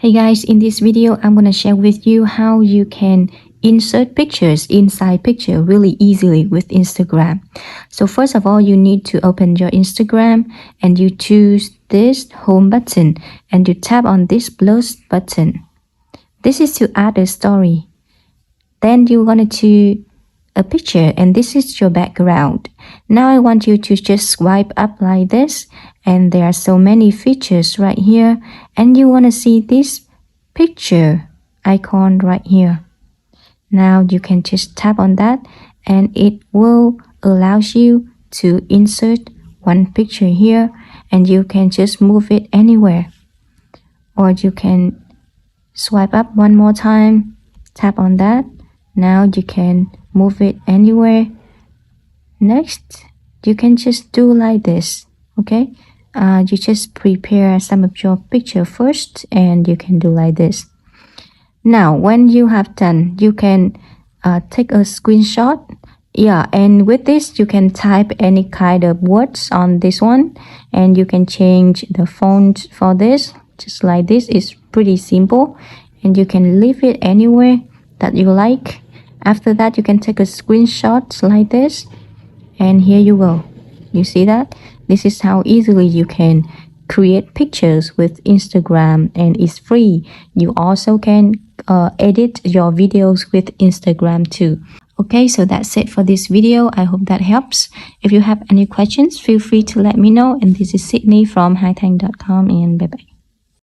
Hey guys, in this video I'm gonna share with you how you can insert pictures inside picture really easily with Instagram. So first of all, you need to open your Instagram and you choose this home button and you tap on this plus button. This is to add a story. Then you're gonna choose a picture and this is your background. Now I want you to just swipe up like this, and there are so many features right here, and you want to see this picture icon right here. Now you can just tap on that and it will allow you to insert one picture here, and you can just move it anywhere, or you can swipe up one more time, tap on that. Now you can move it anywhere. Next, you can just do like this. Okay, you just prepare some of your picture first and you can do like this. Now when you have done, you can take a screenshot. And with this you can type any kind of words on this one, and you can change the font for this just like this. It's pretty simple, and you can leave it anywhere that you like. After that, you can take a screenshot like this, and here you go. You see that? This is how easily you can create pictures with Instagram, and it's free. You also can edit your videos with Instagram too. Okay, so that's it for this video. I hope that helps. If you have any questions, feel free to let me know. And this is Sydney from hithanhdotcom, and bye bye.